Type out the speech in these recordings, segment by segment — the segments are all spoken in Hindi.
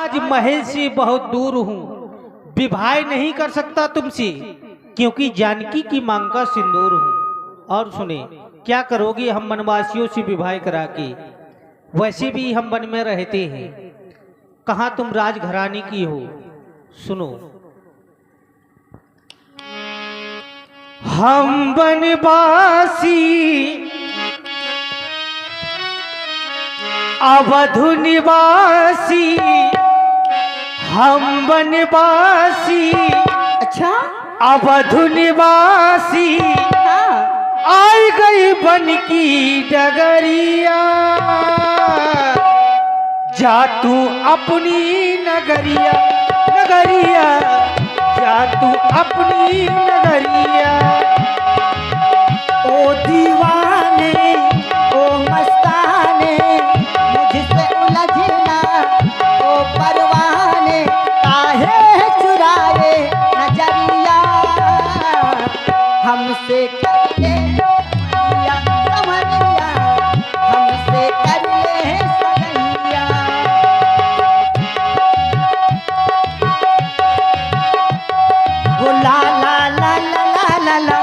आज महल से बहुत दूर हूँ, विवाह नहीं कर सकता तुमसे, क्योंकि जानकी की मांग का सिंदूर हूँ। और सुने, क्या करोगे हम वनवासियों से विवाह करा के? वैसे भी हम वन में रहते हैं, कहाँ तुम राजघराने की हो। सुनो, हम वनवासी अवधु निवासी, हम वनवासी अच्छा अवधु निवासी, हाँ आई गई बन की डगरिया, जा तू अपनी नगरिया, नगरिया जा तू अपनी नगरिया। ओ दीवाने ओ मस्ताने, मुझसे उलझना ओ परवाने, काहे चुराए नजरिया, हमसे कर ले सगैया, समरिया, हमसे कर ले सगैया। वो ला ला ला ला ला ला ला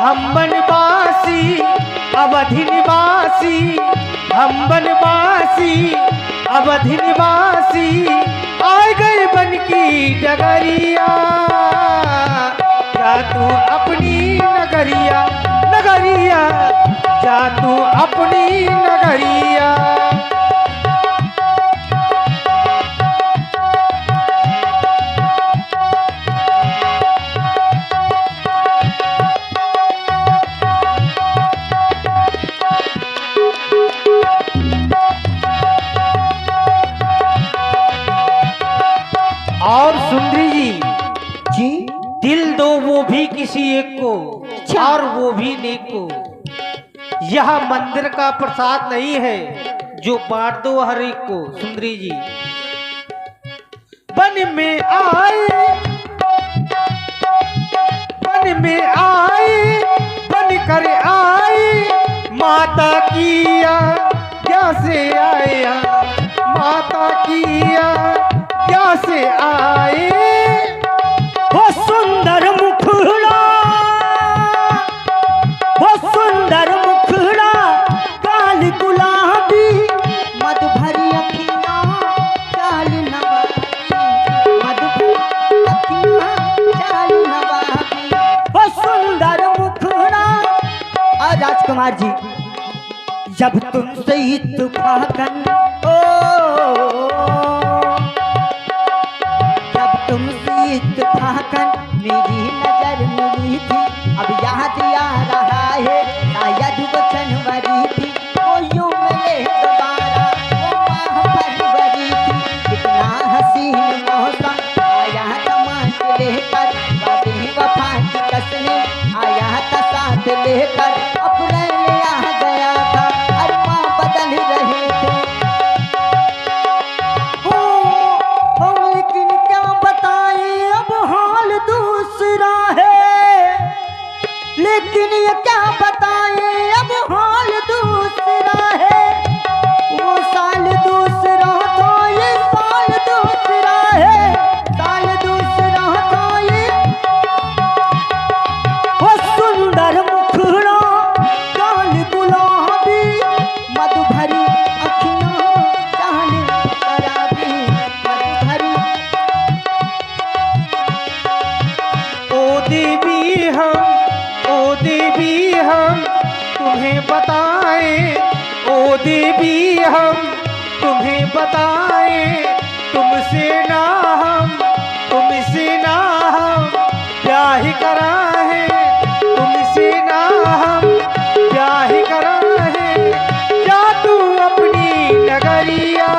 हम वनवासी अवधि निवासी, हम वनवासी अवधि निवासी, आ गए बन की डगरिया, जा तू अपनी नगरिया, नगरिया जा तू अपनी नगरिया। और सुंदरी जी, जी दिल दो वो भी किसी एक को, और वो भी नेक को। यह मंदिर का प्रसाद नहीं है जो बांट दो हर एक को। सुंदरी जी, वन में आए, वन में आए, बन कर आए, माता किया क्या से आया, माता किया क्या से आए। वो सुंदर मुखड़ा, वो सुंदर मुखड़ा, काल गुलाबी, मद भरी अखियां, चाल नवाबी, मद भरी अखियां, चाल नवाबी। वो सुंदर मुखड़ा। और राजकुमार जी, जब तुमसे इत्तेफाकन तुमसे इत्तेफाकन मेरी नजर मिली थी, अब याद आ रहा है शायद वो जनवरी थी, वो यूं मिले दोबारा, वो माह फरवरी थी, कितना हसीन मौसम आया तमाश लेकर, वादे वफा की कसमें आया था साथ लेकर, अप्रैल आ गया था, अरमां बदल रहे थे। लेकिन क्या बताएं अब हाल दूसरा है, लेकिन ये क्या बताएं अब हाल दूसरा है, वो साल दूसरा था ये साल दूसरा है, साल दूसरा था ये। वो सुंदर मुखड़ा, काल गुलाबी, मद भरी अखियां, चाल शराबी, मद भरी। ओ देवी हम तुम्हें बताएं, ओ देवी हम तुम्हें बताएं, तुमसे ना हम, तुमसे ना हम ब्याह करा है, तुमसे ना हम ब्याह करा है, जा तू अपनी नगरिया,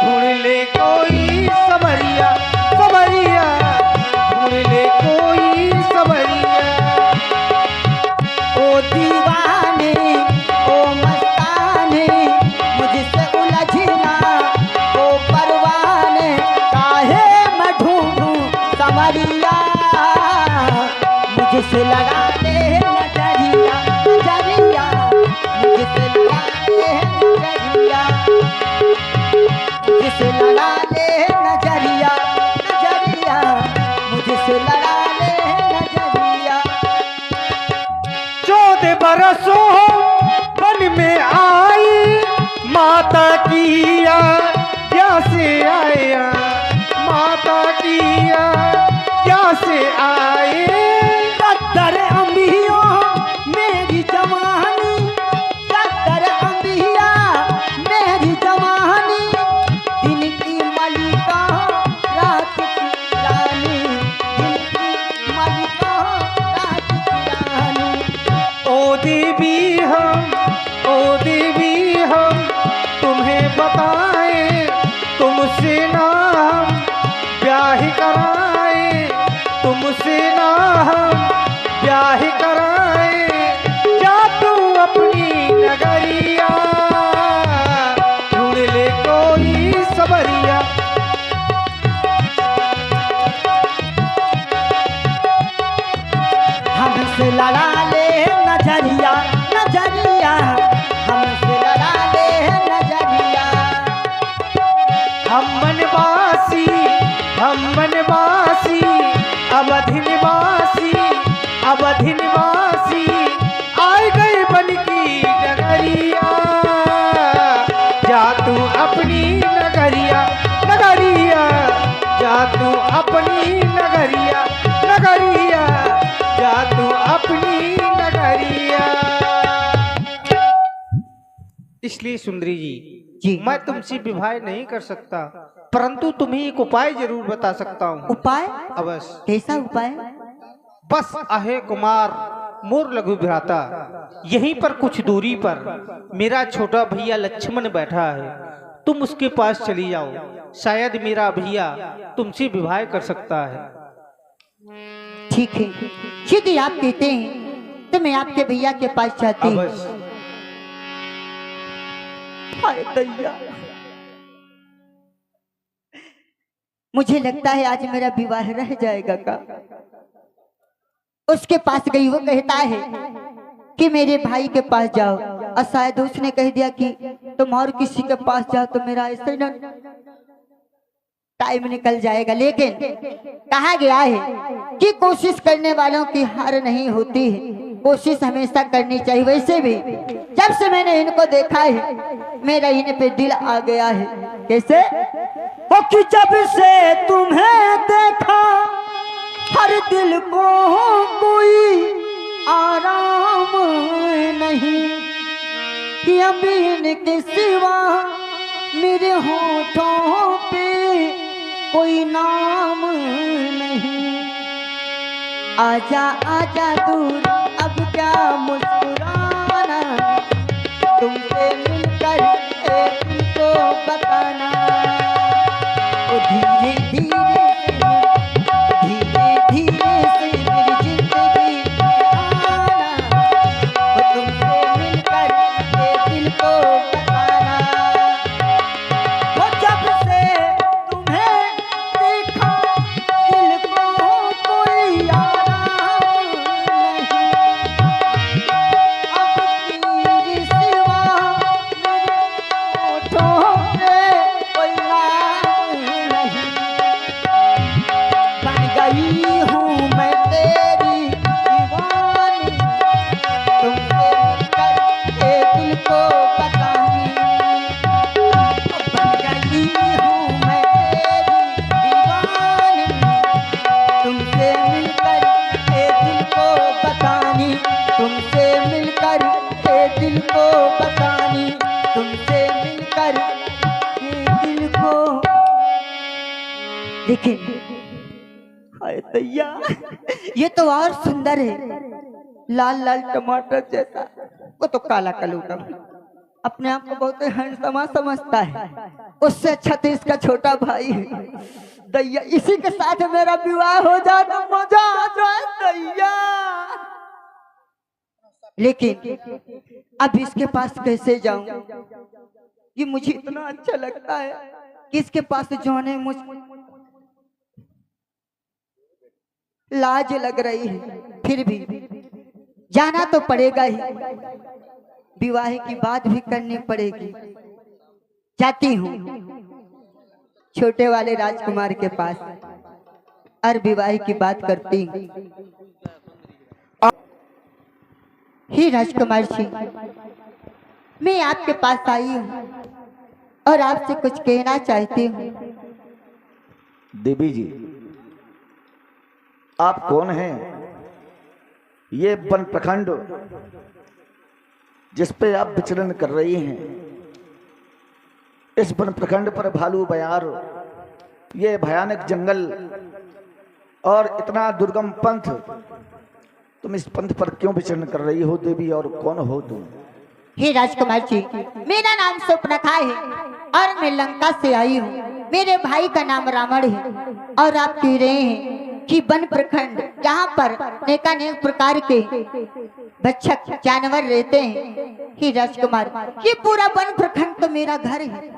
ढूंढ ले कोई समरिया, समरिया ढूंढ ले कोई समरिया। ओ दीवाने ओ मस्ताने, मुझ मुझसे लड़ा ले नजरिया नजरिया मुझसे लड़ा ले नजरिया मुझसे लड़ा ले नजरिया नजरिया मुझसे लड़ा ले नजरिया 14 बरसों वन में आई माता किया क्या से आया माता किया क्या से आए 70 अंबिया मेरी जवानी 70 अंबिया मेरी जवानी दिन की मलिका रात की रानी दिन की मलिका रात की रानी ओ देवी हम तुम्हें बताए तुमसे ना हम ब्याह कराए तुमसे ना हम ब्याह कराए जा तू अपनी नगरिया ढूंढ ले कोई सबरिया हमसे लड़ा ले नजरिया नजरिया हमसे लड़ा ले नजरिया हम मनवासी अवधि निवासी आए गए बन की नगरिया जा तू अपनी नगरिया नगरिया जा तू अपनी नगरिया नगरिया जा तू अपनी नगरिया। इसलिए सुंदरी जी मैं तुमसे विवाह नहीं कर सकता परंतु तुम्हें एक उपाय जरूर बता सकता हूँ। उपाय अवश्य। कैसा उपाय बस आहे कुमार मोर लघु भ्राता यहीं पर कुछ दूरी पर मेरा छोटा भैया लक्ष्मण बैठा है तुम उसके पास चली जाओ शायद मेरा भैया तुमसे विवाह कर सकता है। ठीक है यदि आप कहते हैं तो मैं आपके भैया के पास जाती हूँ। अवश्य। हाय दैया मुझे लगता है आज मेरा विवाह रह जाएगा का उसके पास गई वो कहता है कि मेरे भाई के पास जाओ और शायद उसने कह दिया कि तुम और किसी के पास जाओ तो मेरा ऐसे ना टाइम निकल जाएगा। लेकिन कहा गया है कि कोशिश करने वालों की हार नहीं होती है कोशिश हमेशा करनी चाहिए। वैसे भी जब से मैंने इनको देखा है मेरा इन पे दिल आ गया है। कैसे वो कि जब से तुम्हें देखा हर दिल को कोई आराम नहीं कि अभी इनके सिवा मेरे होठों पे कोई नाम नहीं। आजा आजा दूर अब क्या मुस्कुराना तुमसे मिलकर एक दिल को बताना ओ धीरे धीरे से मेरी जिंदगी आना वो तुमसे मिलकर एक दिल को बताना। वो जब से तुम्हें देखा दिल को कोई आराम नहीं अब तेरी सिवा मेरे होठों पे कोई नाम नहीं। बन गई हूँ मैं तेरी दीवानी तुमसे मिलकर ये दिल को बतानी। बन गई हूँ मैं तेरी दीवानी तुमसे मिलकर ये दिल को बतानी तुमसे मिलकर ये दिल को बतानी तुमसे मिलकर ये दिल को। लेकिन हाय दैया ये तो और सुंदर है लाल लाल टमाटर जैसा वो तो काला कलूटा अपने आप को बहुत हैंडसम समझता है उससे अच्छा तो इसका छोटा भाई है। दैया इसी के साथ मेरा विवाह हो जाए तो मजा आ जाए दैया। लेकिन अब इसके पास कैसे जाऊं ये मुझे इतना अच्छा लगता है कि इसके पास जाने मुझ लाज लग रही है। फिर भी जाना तो पड़ेगा ही, विवाह की बात भी करनी पड़ेगी। जाती हूँ छोटे वाले राजकुमार के पास और विवाह की बात करती हूँ। हे राजकुमार जी, मैं आपके पास आई हूँ और आपसे कुछ कहना चाहती हूँ। देवी जी, आप कौन हैं? ये वन प्रखंड जिस पे आप विचरण कर रही हैं, इस वन प्रखंड पर भालू बयार, ये भयानक जंगल और इतना दुर्गम पंथ, तुम इस पंथ पर क्यों विचरण कर रही हो देवी, और कौन हो तुम? हे राजकुमार जी, मेरा नाम सुपर्णखा है और मैं लंका से आई हूँ। मेरे भाई का नाम रावण है और आप कह रहे हैं कि वन प्रखंड जहाँ पर अनेक प्रकार के भक्षक जानवर रहते हैं। हे राजकुमार, ये पूरा वन प्रखंड तो मेरा घर है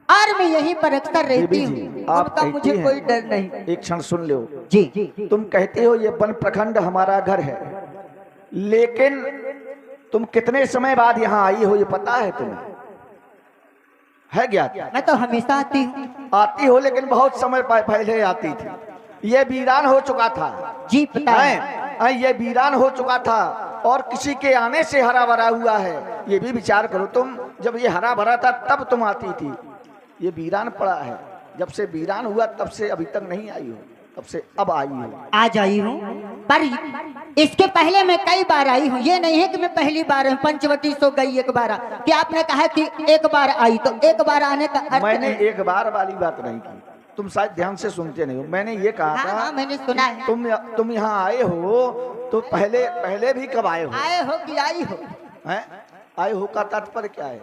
और मैं यहीं पर अक्सर रहती देवी हूँ। जी, आप उनका कहती मुझे हैं- कोई डर नहीं। एक क्षण सुन लो जी, तुम कहते हो ये वन प्रखंड हमारा घर है, लेकिन तुम कितने समय बाद यहाँ आई हो ये पता है तुम्हें? है ज्ञात? मैं तो हमेशा आती हूँ। आती हो, लेकिन बहुत समय पहले आती थी। ये वीरान हो चुका था। जी पता है। ये वीरान हो चुका था और किसी के आने से हरा भरा हुआ है। ये भी विचार करो, तुम जब ये हरा भरा था तब तुम आती थी, ये वीरान पड़ा है। जब से वीरान हुआ तब से अभी तक नहीं आई हो, तब से अब आई हो। आज आई हूँ, पर इसके पहले मैं कई बार आई हूँ। ये नहीं है कि मैं पहली बार हूँ। पंचवटी सो गई एक बार, कि आपने कहा कि एक बार आई, तो एक बार आने का अर्थ मैंने नहीं। एक बार वाली बात नहीं की, तुम शायद ध्यान से सुनते नहीं हो। मैंने ये कहा हाँ, था, हाँ, मैंने सुना है। तुम यहाँ आए हो तो पहले भी कब आए हो? आए हो कि आई हो? हैं? आए हो का तात्पर्य क्या है?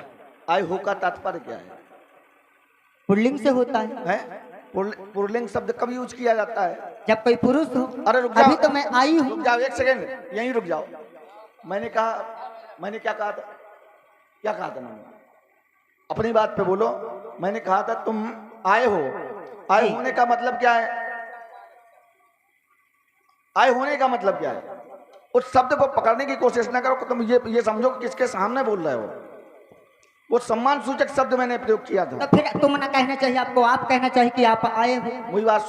आए हो का तात्पर्य क्या है? पुल्लिंग से होता है। हैं? पुल्लिंग शब्द कब यूज किया जाता है? जब कोई पुरुष हो। अरे रुक जाओ, अभी तो मैं आई हूँ। रुक जाओ एक सेकेंड, यहीं रुक जाओ। मैंने क्या कहा था? क्या कहा था मैंने? अपनी बात पे बोलो। मैंने कहा था तुम आए हो। आए होने का मतलब क्या है? आए होने का मतलब क्या है? उस शब्द को पकड़ने की कोशिश ना करो। तुम ये समझो कि किसके सामने बोल रहे हो। वो सम्मान सूचक शब्द मैंने प्रयोग किया था। तो फिर तुम ना कहना चाहिए, आपको आप कहना चाहिए कि आप आए हो।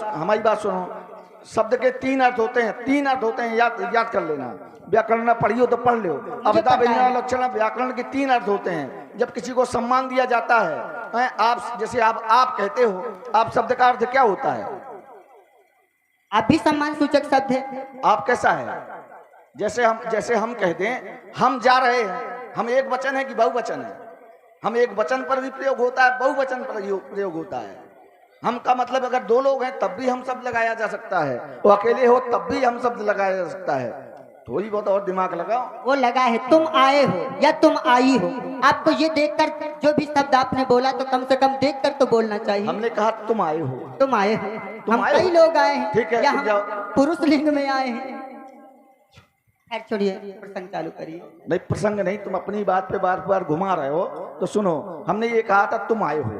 हमारी बात सुनो। शब्द के तीन अर्थ होते हैं, याद कर लेना। व्याकरण ना पढ़ियो तो पढ़ लो। अवधा व्यंजन लक्षण व्याकरण के तीन अर्थ होते हैं। जब किसी को सम्मान दिया जाता है, आप जैसे आप कहते हो, आप शब्द का अर्थ क्या होता है? आप भी सम्मान सूचक शब्द है। आप कैसा है? जैसे हम कहते हैं हम जा रहे हैं, हम एक वचन है कि बहुवचन है? हम एक वचन पर भी प्रयोग होता है, बहुवचन पर प्रयोग होता है। हम का मतलब अगर दो लोग हैं तब भी हम शब्द लगाया जा सकता है, वो अकेले हो तब भी हम शब्द लगाया जा सकता है। थोड़ी बहुत और दिमाग लगाओ। वो लगा है, तुम आए हो या तुम आई हो। आपको ये देखकर जो भी शब्द आपने बोला तो कम से कम देखकर तो बोलना चाहिए। हमने कहा तुम आए हो। तुम आए हो। तुम हम आए हो। कई लोग आए हैं। ठीक है, या रुक हम जाओ। पुरुष लिंग में आए हैं। खैर छोड़िए, प्रसंग चालू करिए। नहीं, प्रसंग नहीं, तुम अपनी बात पे बार बार घुमा रहे हो। तो सुनो, हमने ये कहा था तुम आए हो,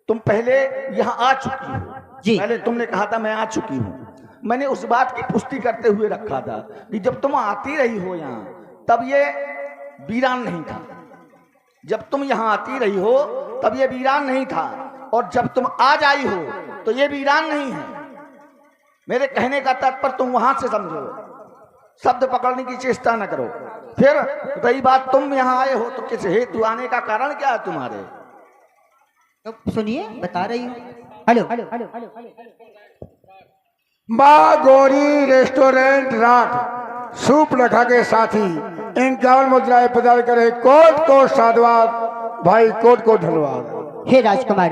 तुम पहले यहाँ आ चुकी हो जी। पहले तुमने कहा था मैं आ चुकी हूँ। मैंने उस बात की पुष्टि करते हुए रखा था कि जब तुम आती रही हो यहाँ तब ये वीरान नहीं था। जब तुम यहाँ आती रही हो तब ये वीरान नहीं था, और जब तुम आज आई हो तो ये वीरान नहीं है। मेरे कहने का तात्पर्य तुम वहां से समझो, शब्द पकड़ने की चेष्टा न करो। फिर रही बात तुम यहाँ आए हो तो किस हेतु आने का कारण क्या है तुम्हारे? तो सुनिए, बता रही हूँ। हेलो हेलो हेलो माँ गौरी रेस्टोरेंट राठ सुपर्णखा के साथी 51 मुद्राएं प्रदान करे। कोट कोट साधुवाद भाई, कोट कोट धन्यवाद। हे राजकुमार,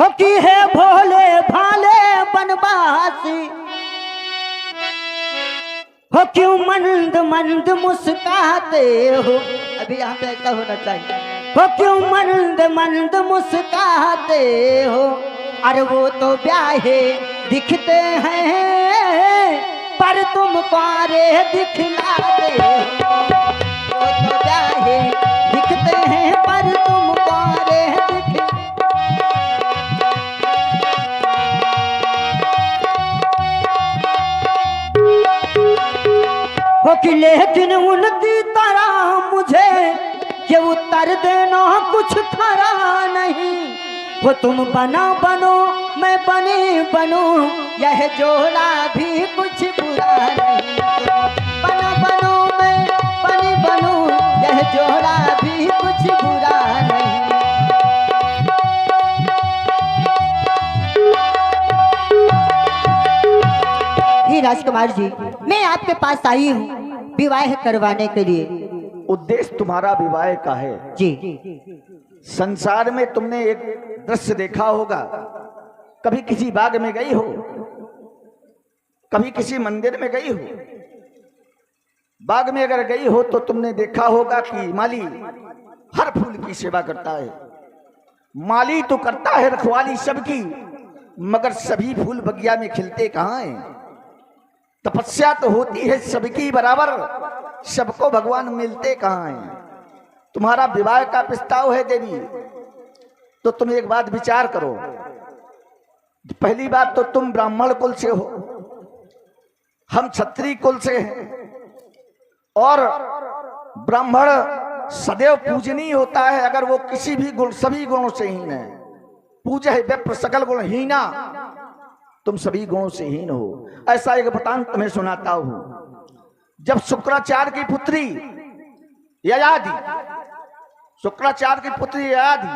हो की है भोले भाले बनवासी, हो क्यों मंद मंद मुस्काते हो। अभी यहाँ पे ऐसा होना चाहिए। हो क्यों मंद मंद मुस्काते हो। अरे वो तो ब्याहे दिखते हैं पर तुम पारे दिखलाते हो। वो तो ब्याहे दिखते हैं पर तुम पारे दिख लेकिन उनकी तरह मुझे ये उत्तर देना कुछ खरा नहीं। वो तुम बना बनो मैं बनी बनूं, यह जोड़ा भी कुछ बुरा नहीं। बना बनो मैं बनी बनूं, यह जोड़ा भी कुछ बुरा नहीं। ही राजकुमार जी, मैं आपके पास आई हूँ विवाह करवाने के लिए। उद्देश्य तुम्हारा विवाह का है जी। संसार में तुमने एक दृश्य देखा होगा, कभी किसी बाग में गई हो, कभी किसी मंदिर में गई हो। बाग में अगर गई हो तो तुमने देखा होगा कि माली हर फूल की सेवा करता है। माली तो करता है रखवाली सबकी, मगर सभी फूल बगिया में खिलते कहाँ हैं। तपस्या तो होती है सबकी बराबर, सबको भगवान मिलते कहाँ हैं। तुम्हारा विवाह का प्रस्ताव है देवी, तो तुम एक बात विचार करो। पहली बात तो तुम ब्राह्मण कुल से हो, हम क्षत्रिय कुल से हैं, और ब्राह्मण सदैव पूजनीय होता है अगर वो किसी भी गुण सभी गुणों से हीन है। पूज है विप्र सकल गुण हीना, तुम सभी गुणों से हीन हो। ऐसा एक वृतांत तुम्हें सुनाता हूं। जब शुक्राचार्य की पुत्री ययाति, शुक्राचार्य की पुत्री ययाति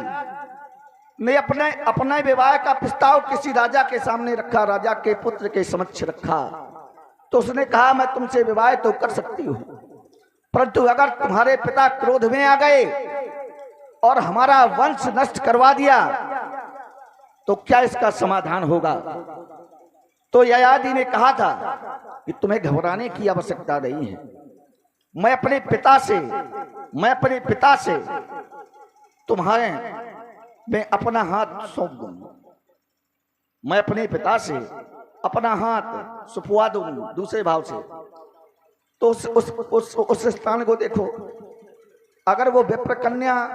ने अपने विवाह का प्रस्ताव किसी राजा के सामने रखा, राजा के पुत्र के समक्ष रखा, तो उसने कहा मैं तुमसे विवाह तो कर सकती हूँ, परंतु अगर तुम्हारे पिता क्रोध में आ गए और हमारा वंश नष्ट करवा दिया तो क्या इसका समाधान होगा। तो ययाति ने कहा था कि तुम्हें घबराने की आवश्यकता नहीं है। मैं अपने पिता से तुम्हारे मैं अपना हाथ सौंप दूंगा। मैं अपने पिता से अपना हाथ सुपवा दूंगा। दूसरे भाव से तो उस स्थान को देखो, अगर वो विप्र कन्या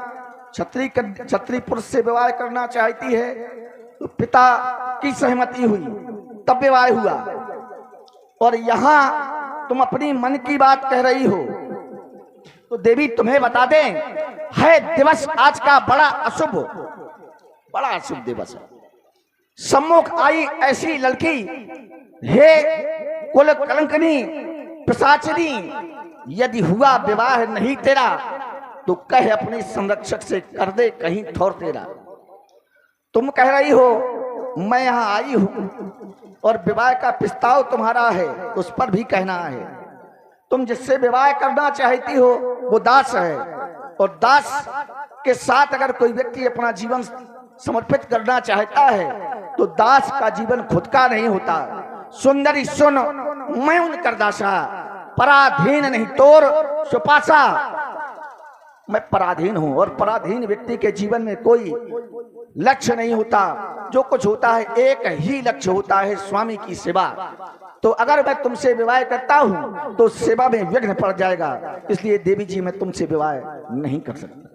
क्षत्रिय पुरुष से विवाह करना चाहती है तो पिता की सहमति हुई तब विवाह हुआ, और यहां तुम अपनी मन की बात कह रही हो। तो देवी तुम्हें बता दें, है दिवस आज का बड़ा अशुभ दिवस है। सम्मुख आई ऐसी लड़की, हे कुल कलंकनी पिशाचिनी, यदि हुआ विवाह नहीं तेरा तो कह अपने संरक्षक से कर दे कहीं थोर तेरा। तुम कह रही हो मैं यहां आई हूं और विवाह का प्रस्ताव तुम्हारा है, उस पर भी कहना है। तुम जिससे विवाह करना चाहती हो वो दास है, और दास के साथ अगर कोई व्यक्ति अपना जीवन समर्पित करना चाहता है तो दास का जीवन खुद का नहीं होता। सुंदरी सुन, मैं उनकर दासा, पराधीन नहीं तोर सुपासा। मैं पराधीन हूं, और पराधीन व्यक्ति के जीवन में कोई लक्ष्य नहीं होता। जो कुछ होता है एक ही लक्ष्य होता है, स्वामी की सेवा। तो अगर मैं तुमसे विवाह करता हूं तो सेवा में विघ्न पड़ जाएगा, इसलिए देवी जी मैं तुमसे विवाह नहीं कर सकता।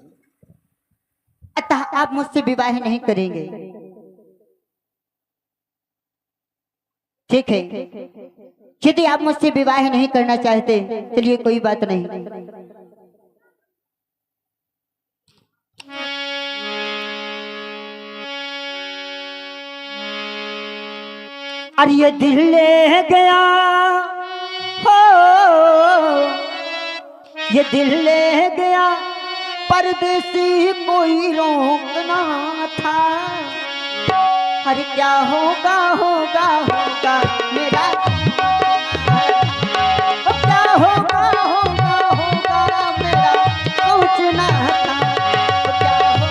अतः आप मुझसे विवाह नहीं करेंगे, ठीक है। यदि आप मुझसे विवाह नहीं करना चाहते चलिए कोई बात नहीं। और ये दिल ले गया हो, ये दिल ले गया परदेसी कोई रोकना था। अरे क्या होगा होगा होगा मेरा, क्या होगा होगा होगा मेरा सोचना था।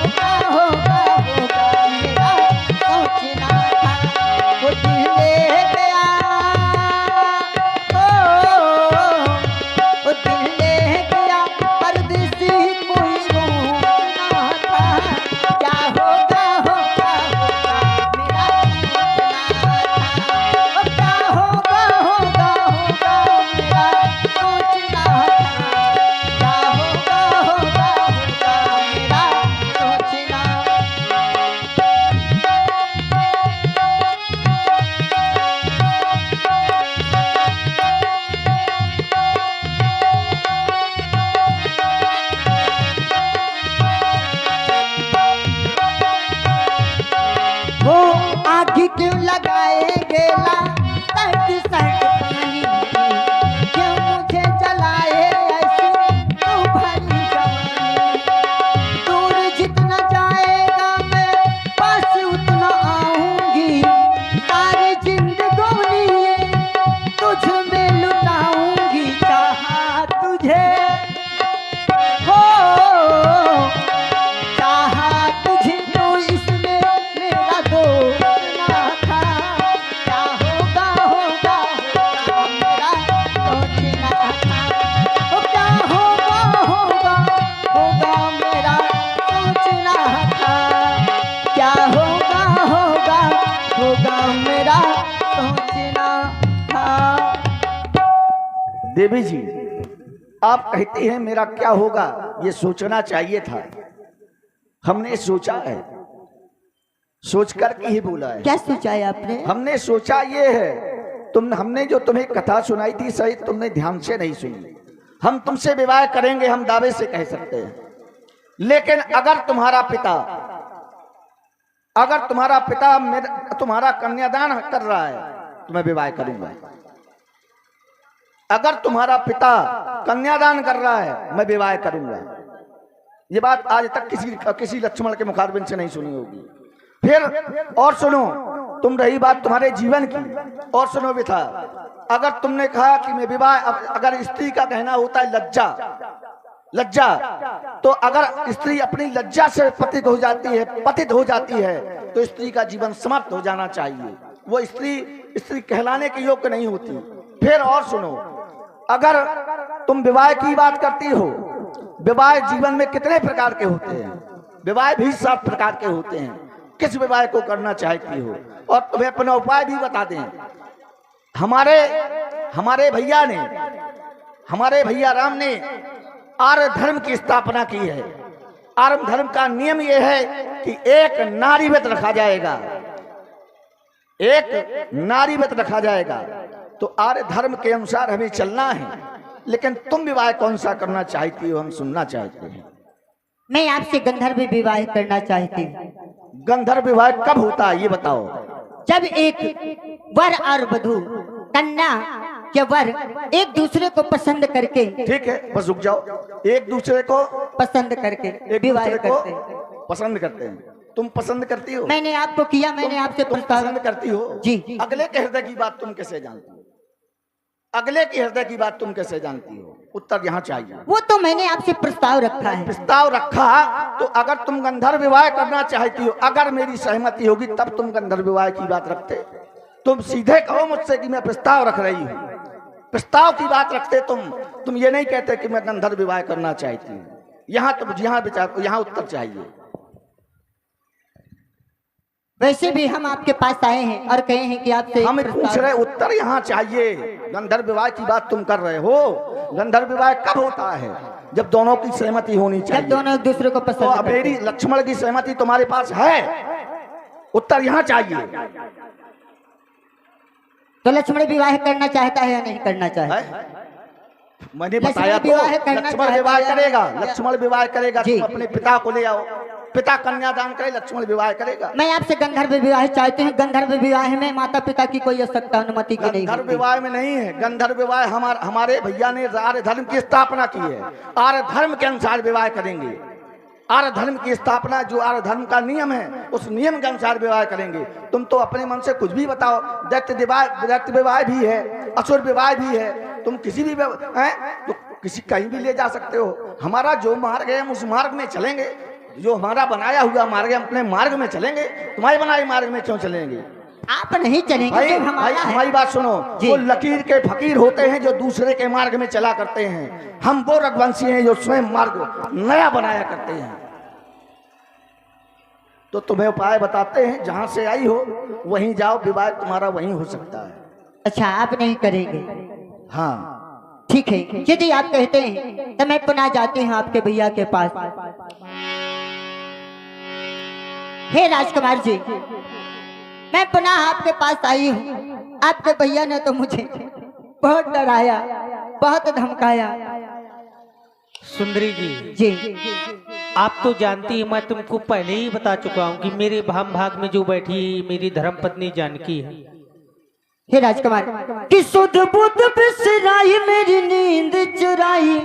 क्या होगा होगा होगा मेरा सोचना था। वो दिल ले गया, वो दिल ले गया परदेसी कोई रोकना था। क्या होगा होगा होगा मेरा सोचना था। क्या होगा क्यों लगाए गेला सर्द सर्द पानी क्यों मुझे जलाए ऐसी तू भरी जवानी दूर जितना जाएगा मैं पास उतना आऊंगी सारी जिंदगानी तुझ में लुटाऊंगी चाहा तुझे हो चाहा तुझे तो इसमें मेरा दोस्त ना था क्या होगा होगा होगा मेरा सोचना था ओ क्या होगा होगा होगा मेरा सोचना था क्या होगा होगा होगा मेरा सोचना था। देवी जी, आप कहते हैं मेरा क्या होगा, ये सोचना चाहिए था। हमने सोचा है, सोच करके ही बोला है। क्या सोचा है आपने? हमने सोचा ये है, हमने जो तुम्हें कथा सुनाई थी सही तुमने ध्यान से नहीं सुनी। हम तुमसे विवाह करेंगे, हम दावे से कह सकते हैं, लेकिन अगर तुम्हारा पिता तुम्हारा कन्यादान कर रहा है तो मैं विवाह करूंगा। अगर तुम्हारा पिता कन्यादान कर रहा है मैं विवाह करूंगा। ये बात आज तक किसी लक्ष्मण के मुखारबिन से नहीं सुनी होगी। फिर और सुनो, तुम रही बात तुम्हारे जीवन की, और सुनो विथा, अगर तुमने कहा कि मैं विवाह, अगर स्त्री का कहना होता है लज्जा, तो अगर स्त्री अपनी लज्जा से पतित हो जाती है तो स्त्री का जीवन समाप्त हो जाना चाहिए। वो स्त्री कहलाने के योग्य नहीं होती। फिर और सुनो, अगर तुम विवाह की बात करती हो, विवाह जीवन में कितने प्रकार के होते हैं? विवाह भी 7 प्रकार के होते हैं। किस विवाह को करना चाहती हो? और तुम्हें अपना उपाय भी बता दें। हमारे भैया राम ने आर्य धर्म की स्थापना की है। आर्य धर्म का नियम यह है कि एक नारी व्रत रखा जाएगा, तो आर्य धर्म के अनुसार हमें चलना है। लेकिन तुम विवाह कौन सा करना चाहती हो, हम सुनना चाहते हैं। मैं आपसे गंधर्व विवाह करना चाहती हूँ। गंधर्व विवाह कब होता है ये बताओ? जब एक वर और वधू, कन्या के वर एक दूसरे को पसंद करके, ठीक है बस रुक जाओ, एक दूसरे को पसंद करके एक विवाह दूसरे को करते हैं। पसंद करते हैं। तुम पसंद करती हो? मैंने आपको किया, मैंने आपसे तुम प्रस्ताव पसंद करती हो? जी। अगले के हृदय की बात तुम कैसे जानती हो? अगले की हृदय की बात तुम कैसे जानती हो? उत्तर यहाँ चाहिए। वो तो मैंने आपसे प्रस्ताव रखा है। प्रस्ताव रखा तो अगर तुम गंधर्व विवाह करना चाहती हो, अगर मेरी सहमति होगी तब तुम गंधर्व विवाह की बात रखते। तुम सीधे कहो मुझसे कि मैं प्रस्ताव रख रही हूँ, प्रस्ताव की बात रखते तुम ये नहीं कहते कि मैं गंधर्व विवाह करना चाहती हूँ। यहाँ उत्तर चाहिए। वैसे भी हम आपके पास आए हैं और कहे हैं कि आपसे हम पूछ रहे, उत्तर यहाँ चाहिए। गंधर्व विवाह की बात तुम कर रहे हो। गंधर्व विवाह कब होता है? जब दोनों की सहमति होनी चाहिए, जब दोनों एक दूसरे को पसंद तो मेरी लक्ष्मण की सहमति तुम्हारे पास है? उत्तर यहाँ चाहिए। तो लक्ष्मण विवाह करना चाहता है या नहीं करना चाहता? मैंने बताया तो लक्ष्मण विवाह करेगा। लक्ष्मण विवाह करेगा। तुम अपने पिता को ले आओ, पिता कन्यादान करे, लक्ष्मण विवाह करेगा। मैं आपसे गंधर्व विवाह चाहते हैं। गंधर्व विवाह में माता पिता की कोई आवश्यकता अनुमति की नहीं। गंधर्व विवाह में नहीं है। गंधर्व विवाह हमारे भैया ने आर्य धर्म की स्थापना की है। आर्य धर्म के अनुसार विवाह करेंगे। आर्य धर्म की स्थापना, जो आर्य धर्म का नियम है, उस नियम के अनुसार विवाह करेंगे। तुम तो अपने मन से कुछ भी बताओ। दैत्य विवाह भी है, असुर विवाह भी है। तुम किसी भी तो किसी कहीं भी ले जा सकते हो। हमारा जो मार्ग है हम उस मार्ग में चलेंगे। जो हमारा बनाया हुआ मार्ग है, अपने मार्ग में चलेंगे। तुम्हारे बनाए मार्ग में क्यों चलेंगे? आप नहीं चलेंगे। भाई हमारी बात सुनो। वो लकीर के फकीर होते हैं जो दूसरे के मार्ग में चला करते हैं। हम वो रघुवंशी हैं जो स्वयं मार्ग नया बनाया करते हैं। तो तुम्हें उपाय बताते हैं, जहां से आई हो वहीं जाओ, विवाह तुम्हारा वहीं हो सकता है। अच्छा, आप नहीं करेंगे? हाँ ठीक है, यदि आप कहते हैं तो मैं पुनः जाती हूँ आपके भैया के पास। हे राजकुमार जी, मैं पुनः आपके पास आई हूँ। आपके भैया ने तो मुझे बहुत डराया, बहुत धमकाया। सुंदरी जी, जी आप तो जानती हैं, मैं तुमको पहले ही बता चुका हूँ कि मेरे भाम भाग में जो बैठी मेरी धर्म पत्नी जानकी है। हे राजकुमार, कि सुध बुध बिसराई मेरी नींद चुराई,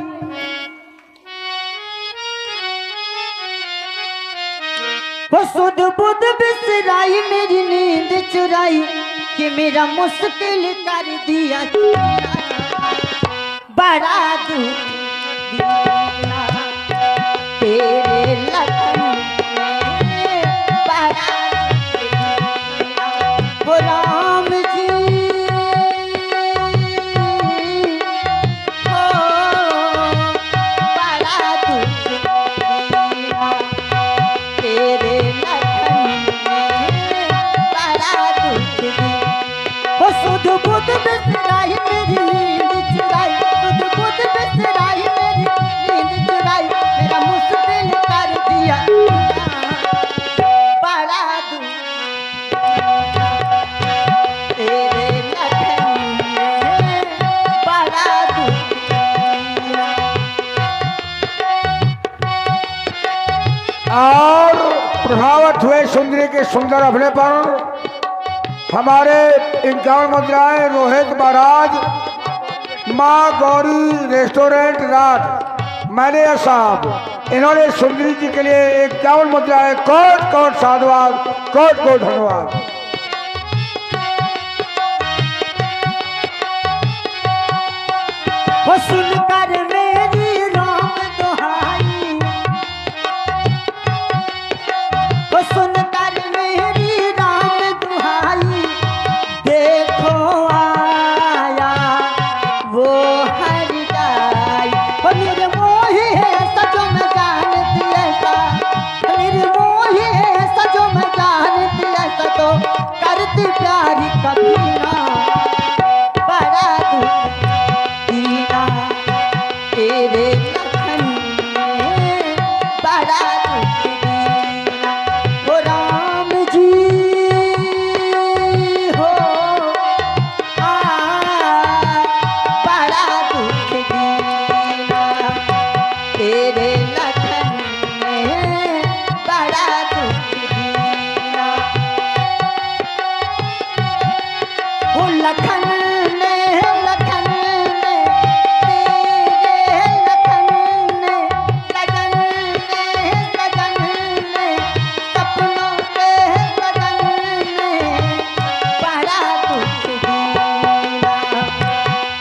वो सुध बुध बिसराई मेरी नींद चुराई, कि मेरा मुश्किल कर दिया बड़ा दुख दिया तेरे लगन में, बड़ा दुख दिया वो राम जी, ओ बड़ा दुख दिया तेरे लगन में, बड़ा दुख दिया वो सुध बुध बिसराई मेरी नींद चुराई, सुध बुध बिसराई मेरी नींद चुराई, मेरा मुश्किल कर दिया बड़ा दुख तेरे लगन में, बड़ा दुख दिया। और प्रभावित हुए सुंदरी के सुंदर अभिनय पर हमारे 51 मुद्राएं रोहित महाराज, माँ गौरी रेस्टोरेंट राठ मैनेजर साहब, इन्होंने सुंदरी जी के लिए 51 मुद्राएं, कोट कोट साधुवाद, कोट कोट धन्यवाद। वो सुनकर मेरी राम दुहाई, वो सुनकर मेरी राम दुहाई, देखो आया वो हरिदाई, वो मेरे मोही है सचो में जानती ऐसा, मेरे मोही है सचो में जानती ऐसा, तो करती प्यारी कभी ना बड़ा दुख दीना तेरे लखन में, बड़ा दुख दीना वो राम जी हो, बड़ा दुख दीना तेरे लखन में, बड़ा दुख दीना वो लखन ने, लखन ने तेरे लखन ने, लगन ने, लगन ने सपनों के लगन ने, बड़ा दुख दीना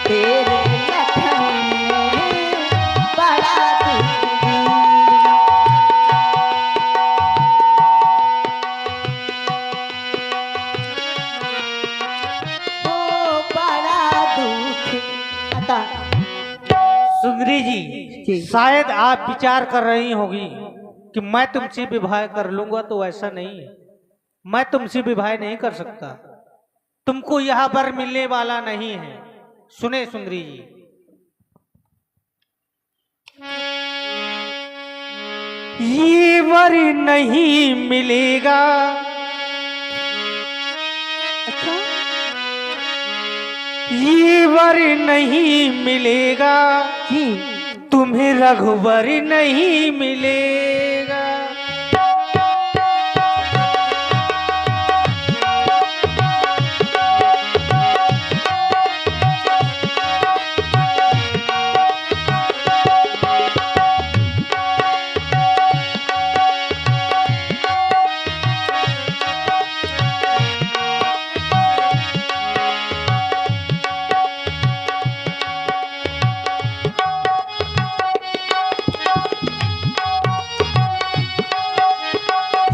तेरे लखन में, बड़ा दुख दीना। ओ बड़ा दुख अता सुंदरी जी। जी, शायद आप विचार कर रही होगी कि मैं तुमसे विवाह कर लूंगा, तो ऐसा नहीं है। मैं तुमसे विवाह नहीं कर सकता, तुमको यह वर मिलने वाला नहीं है। सुने सुंदरी जी, ये वर नहीं मिलेगा, अच्छा ये वर नहीं मिलेगा, जी, तुम्हें रघुवर नहीं मिलेगा।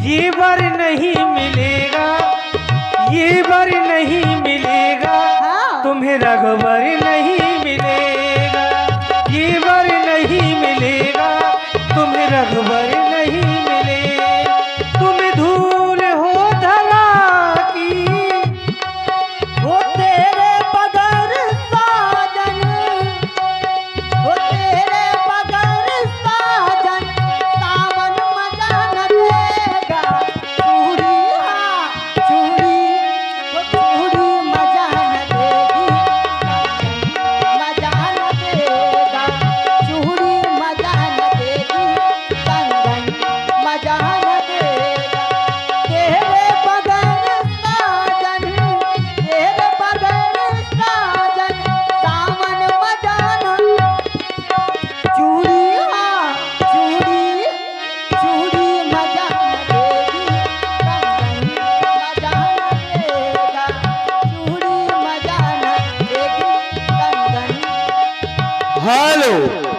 ये वर नहीं मिलेगा, ये वर नहीं मिलेगा, हाँ। तुम्हें रघुवर नहीं मिलेगा। ये वर नहीं मिलेगा, तुम्हें रघुवर नहीं मिलेगा। तुम धूल हो धरा की, वो तेरे बगैर साजन, वो तेरे बगैर साजन, सावन मजा न देगा, चूड़ी हाँ चूड़ी, वो चूड़ी मजा न देगी, मजा न देगा, चूड़ी मजा न देगी,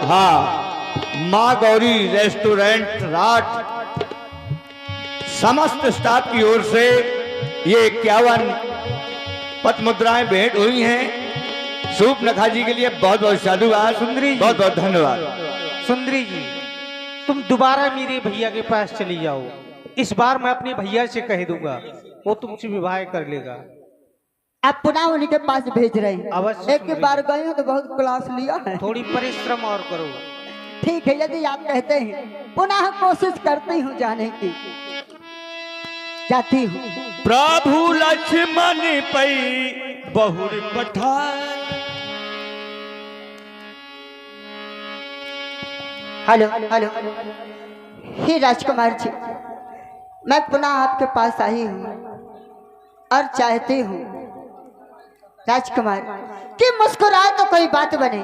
हाँ, माँ गौरी रेस्टोरेंट राट समस्त स्टाफ की ओर से ये 51 पद मुद्राएं भेंट हुई हैं। सूप नखा जी के लिए बहुत बहुत साधुवाद, सुंदरी जी। बहुत बहुत धन्यवाद। सुंदरी जी, तुम दोबारा मेरे भैया के पास चली जाओ। इस बार मैं अपने भैया से कह दूंगा, वो तुमसे विवाह कर लेगा। आप पुनः उन्हीं के पास भेज रहे हैं। अवश्य एक बार गए हो तो बहुत क्लास लिया है। थोड़ी परिश्रम और करो। ठीक है, यदि आप कहते हैं पुनः कोशिश करती हूँ जाने की, जाती हूँ। प्रभु लक्ष्मण पई बहुर पठान। हेलो हेलो, हे राजकुमार जी, मैं पुनः आपके पास आई हूँ और चाहती हूँ राजकुमार कि मुस्कुराए तो कोई बात बने,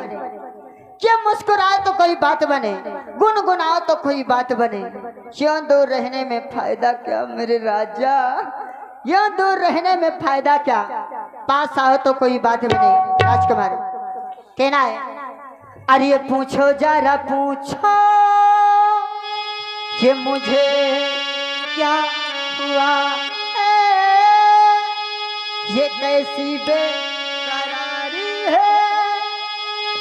कि मुस्कुराए तो कोई बात बने, गुनगुनाओ तो कोई बात बने। क्यों दूर रहने में फायदा क्या मेरे राजा, यूं दूर रहने में फायदा क्या, पास आओ तो कोई बात बने। राजकुमार कहना है, अरे पूछो जरा पूछो ये मुझे क्या हुआ है, ये कैसी बेकरारी है,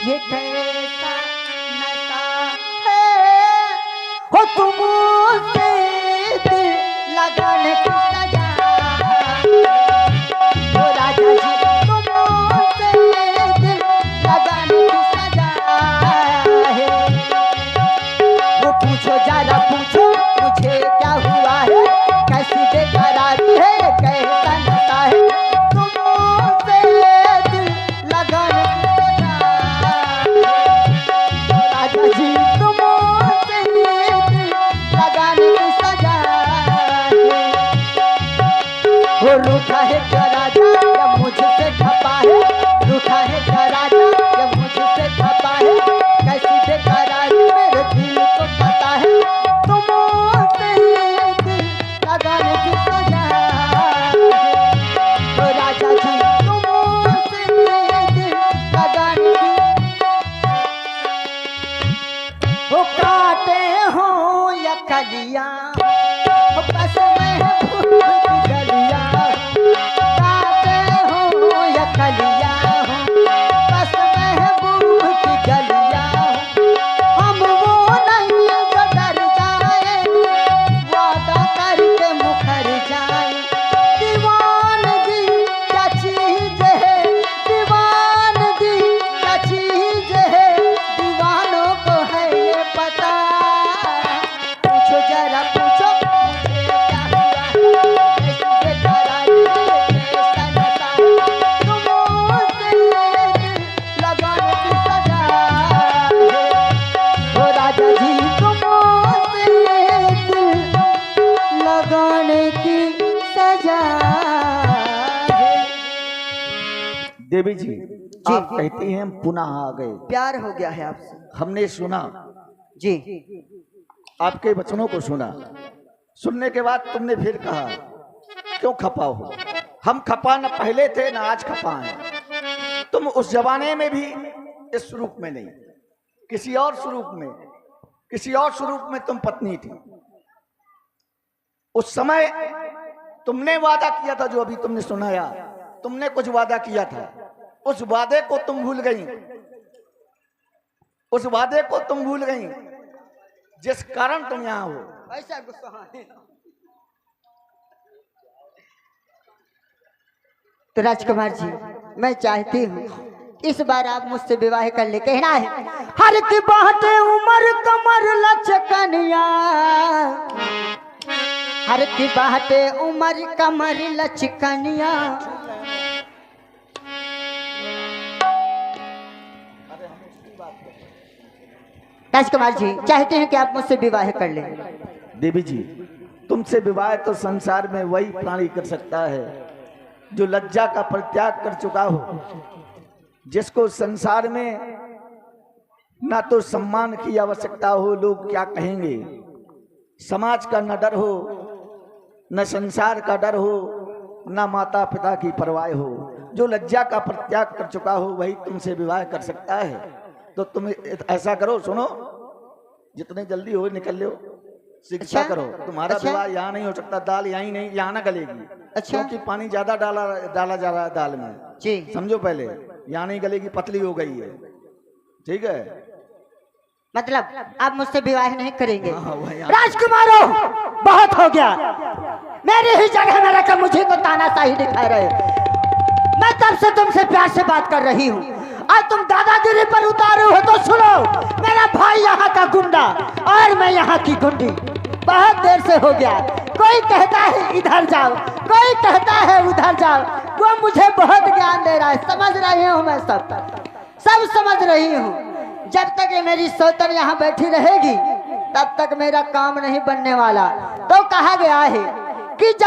ये कैसा नशा है, हो तुमसे दिल लगाने की सजा, हो राजा जी तुमसे दिल लगाने की सजा है। वो पूछो जरा पूछो मुझे क्या हुआ है, कैसी बेकरारी है, ये कैसा नशा है, तुमसे दिल लगाने की सजा है। राजा जी तुमसे दिल लगाने की सजा है। वो रूठा है क्या राजा या मुझसे खपा है, रूठा है क्या राजा या मुझसे खपा है, कैसी बेकरारी मेरे दिल को पता है, तुमसे दिल लगाने की सजा है। तो राजा जी तुमसे दिल लगाने की, वो काटे हो या कलियां, वो बस महबूब की गलियां, काटे हो या कलियां हो, बस महबूब की गलियां हो, हम वो नहीं जो डर जाए, वादा करके मुखर जाए। दीवानगी क्या चीज है, दीवानगी क्या चीज है, दीवानों को है ये पता। पूछो जरा पूछो मुझे क्या हुआ है, कैसी बेकरारी है, कैसा नशा है, तुमसे दिल लगाने की सजा है। ओ राजा जी तुमसे दिल लगाने की सजा है। देवी जी, आप कहती हैं हम पुनः आ गए। प्यार हो गया है आपसे हमने सुना, जी। आपके वचनों को सुना, सुनने के बाद तुमने फिर कहा क्यों खपा हो। हम खपा न पहले थे न आज खपा हैं। तुम उस जमाने में भी इस स्वरूप में नहीं, किसी और स्वरूप में, किसी और स्वरूप में तुम पत्नी थी। उस समय तुमने वादा किया था, जो अभी तुमने सुनाया, तुमने कुछ वादा किया था, उस वादे को तुम भूल गई, उस वादे को तुम भूल गई जिस कारण तुम यहां हो। ऐसा गुस्सा है तो राजकुमार जी, मैं चाहती हूँ इस बार आप मुझसे विवाह कर ले। कहना है, हर की बातें उम्र कमर लचकनिया, हर की बातें उम्र कमर लचकनिया, राजकुमार जी चाहते हैं कि आप मुझसे विवाह कर लें। देवी जी, तुमसे विवाह तो संसार में वही प्राणी कर सकता है जो लज्जा का परित्याग कर चुका हो, जिसको संसार में ना तो सम्मान की आवश्यकता हो, लोग क्या कहेंगे, समाज का न डर हो, न संसार का डर हो, न माता पिता की परवाह हो। जो लज्जा का परित्याग कर चुका हो वही तुमसे विवाह कर सकता है। तो तुम ऐसा करो, सुनो, जितने जल्दी हो निकल लो, शिक्षा अच्छा? करो। तुम्हारा अच्छा? विवाह यहाँ नहीं हो सकता, दाल यहाँ ही नहीं, यहाँ ना गलेगी। अच्छा? क्योंकि पानी ज्यादा डाला जा रहा है दाल में, जी समझो पहले, यहाँ नहीं गलेगी, पतली हो गई है, ठीक है। मतलब आप मुझसे विवाह नहीं करेंगे? हाँ, वही आप- राजकुमारों, बहुत हो गया। मेरी ही जगह में रखकर मुझे को तानाशाही दिखा रहे हो। मैं तब से तुमसे प्यार से बात कर रही हूँ, आज तुम दादागिरी पर उतारे हो। तो सुनो, मेरा भाई यहाँ का गुंडा और मैं यहाँ की गुंडी, बहुत देर से हो गया। कोई कहता है इधर जाओ, कोई कहता है उधर जाओ। वो मुझे बहुत ज्ञान दे रहा है, समझ रही हूँ मैं, सब समझ रही हूँ। जब तक ये मेरी सौतन यहाँ बैठी रहेगी तब तक मेरा काम नहीं बनने वाला। तो कहा गया है कि जब